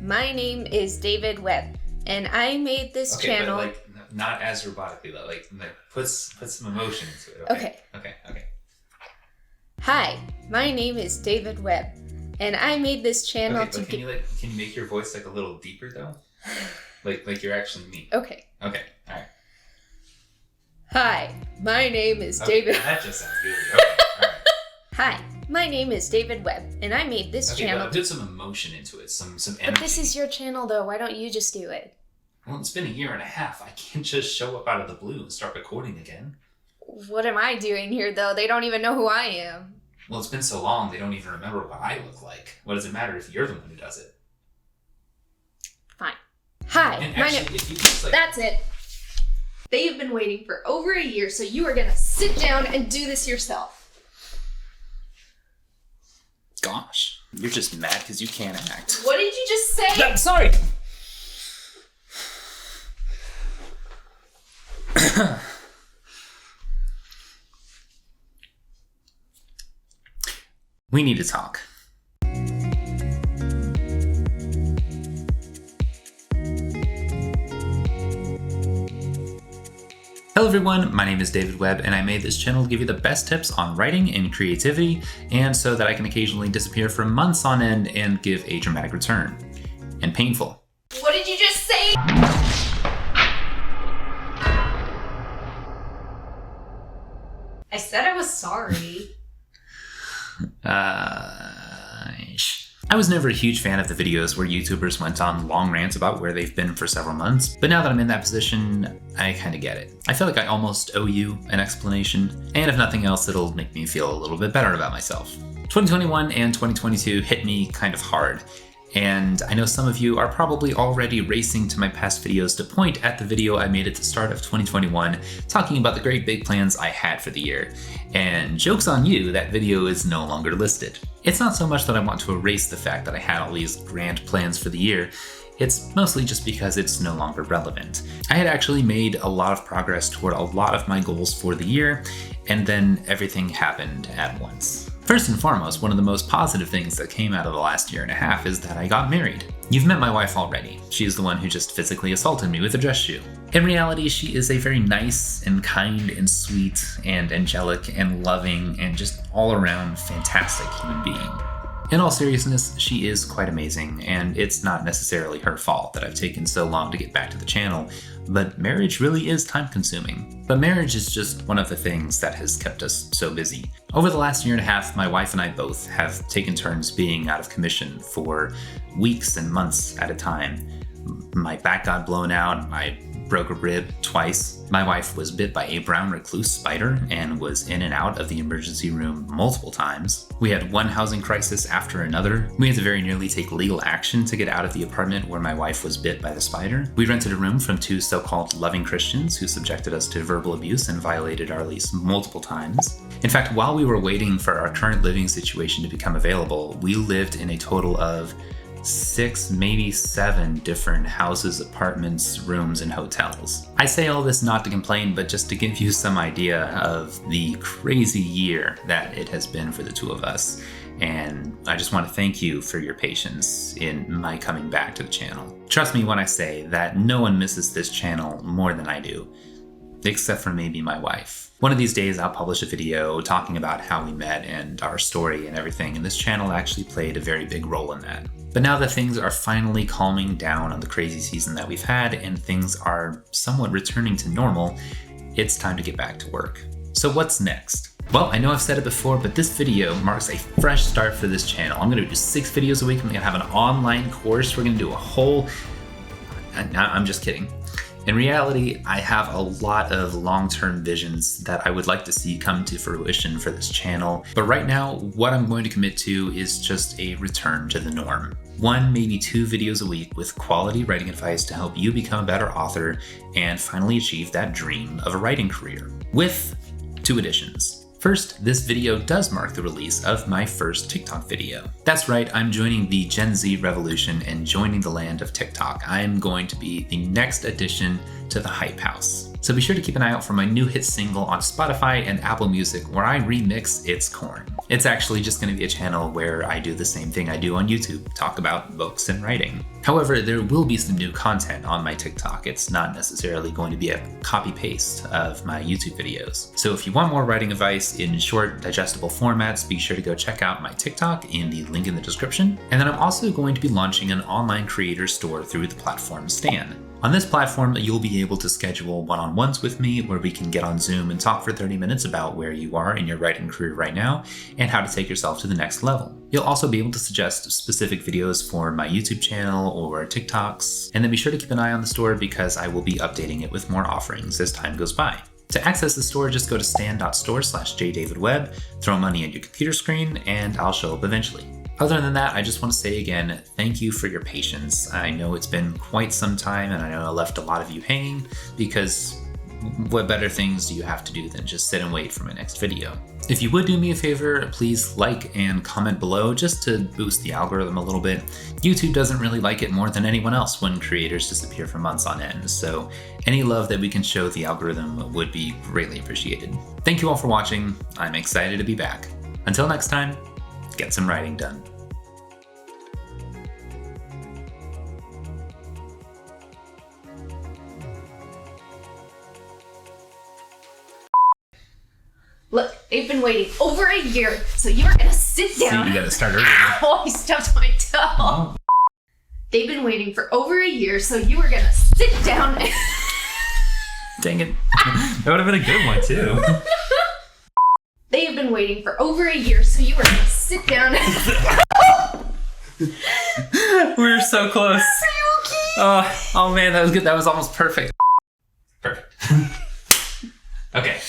my name is David Webb, and I made this channel. But not as robotically though. Like put some emotion into it. Okay. Hi, my name is David Webb, and I made this channel to. Can you make your voice a little deeper though? like you're actually me. Okay. All right. Hi, my name is David. That just sounds good. Okay. All right. Hi, my name is David Webb, and I made this channel. But put some emotion into it, some energy. But this is your channel, though. Why don't you just do it? Well, it's been a year and a half. I can't just show up out of the blue and start recording again. What am I doing here, though? They don't even know who I am. Well, it's been so long, they don't even remember what I look like. What does it matter if you're the one who does it? Fine. Hi, and my actually, if you just, That's it. They've been waiting for over a year, so you are gonna sit down and do this yourself. Gosh, you're just mad because you can't act. What did you just say? I'm sorry! We need to talk. Hello everyone, my name is David Webb, and I made this channel to give you the best tips on writing and creativity, and so that I can occasionally disappear for months on end and give a dramatic return. And painful. What did you just say? I said I was sorry. I was never a huge fan of the videos where YouTubers went on long rants about where they've been for several months, but now that I'm in that position, I kind of get it. I feel like I almost owe you an explanation, and if nothing else, it'll make me feel a little bit better about myself. 2021 and 2022 hit me kind of hard, and I know some of you are probably already racing to my past videos to point at the video I made at the start of 2021 talking about the great big plans I had for the year. And joke's on you, that video is no longer listed. It's not so much that I want to erase the fact that I had all these grand plans for the year, it's mostly just because it's no longer relevant. I had actually made a lot of progress toward a lot of my goals for the year, and then everything happened at once. First and foremost, one of the most positive things that came out of the last year and a half is that I got married. You've met my wife already. She is the one who just physically assaulted me with a dress shoe. In reality, she is a very nice and kind and sweet and angelic and loving and just all around fantastic human being. In all seriousness, she is quite amazing, and it's not necessarily her fault that I've taken so long to get back to the channel, but marriage really is time-consuming. But marriage is just one of the things that has kept us so busy. Over the last year and a half, my wife and I both have taken turns being out of commission for weeks and months at a time. My back got blown out, I broke a rib twice. My wife was bit by a brown recluse spider and was in and out of the emergency room multiple times. We had one housing crisis after another. We had to very nearly take legal action to get out of the apartment where my wife was bit by the spider. We rented a room from two so-called loving Christians who subjected us to verbal abuse and violated our lease multiple times. In fact, while we were waiting for our current living situation to become available, we lived in a total of 6, maybe 7 different houses, apartments, rooms, and hotels. I say all this not to complain, but just to give you some idea of the crazy year that it has been for the two of us. And I just want to thank you for your patience in my coming back to the channel. Trust me when I say that no one misses this channel more than I do, except for maybe my wife. One of these days I'll publish a video talking about how we met and our story and everything, and this channel actually played a very big role in that. But now that things are finally calming down on the crazy season that we've had and things are somewhat returning to normal, it's time to get back to work. So what's next? Well, I know I've said it before, but this video marks a fresh start for this channel. I'm gonna do 6 videos a week. I'm gonna have an online course. We're gonna do a whole, I'm just kidding. In reality, I have a lot of long-term visions that I would like to see come to fruition for this channel. But right now, what I'm going to commit to is just a return to the norm. 1, maybe 2 videos a week with quality writing advice to help you become a better author and finally achieve that dream of a writing career. With 2 additions. First, this video does mark the release of my first TikTok video. That's right, I'm joining the Gen Z revolution and joining the land of TikTok. I'm going to be the next addition to the Hype House. So be sure to keep an eye out for my new hit single on Spotify and Apple Music where I remix It's Corn. It's actually just going to be a channel where I do the same thing I do on YouTube, talk about books and writing. However, there will be some new content on my TikTok. It's not necessarily going to be a copy-paste of my YouTube videos. So if you want more writing advice in short, digestible formats, be sure to go check out my TikTok in the link in the description. And then I'm also going to be launching an online creator store through the platform Stan. On this platform, you'll be able to schedule one-on-ones with me where we can get on Zoom and talk for 30 minutes about where you are in your writing career right now and how to take yourself to the next level. You'll also be able to suggest specific videos for my YouTube channel or TikToks, and then be sure to keep an eye on the store because I will be updating it with more offerings as time goes by. To access the store, just go to stan.store/jdavidwebb, throw money at your computer screen, and I'll show up eventually. Other than that, I just want to say again, thank you for your patience. I know it's been quite some time and I know I left a lot of you hanging because what better things do you have to do than just sit and wait for my next video? If you would do me a favor, please like and comment below just to boost the algorithm a little bit. YouTube doesn't really like it more than anyone else when creators disappear for months on end, so any love that we can show the algorithm would be greatly appreciated. Thank you all for watching. I'm excited to be back. Until next time, get some writing done. Look, they've been waiting over a year, so you are gonna sit down. See, you gotta start early. Oh, I stubbed my toe. Oh. They've been waiting for over a year, so you are gonna sit down. Dang it. That would have been a good one, too. They have been waiting for over a year, so you are gonna sit down. We were so close. Are you okay? Oh man, that was good. That was almost perfect. Perfect. Okay.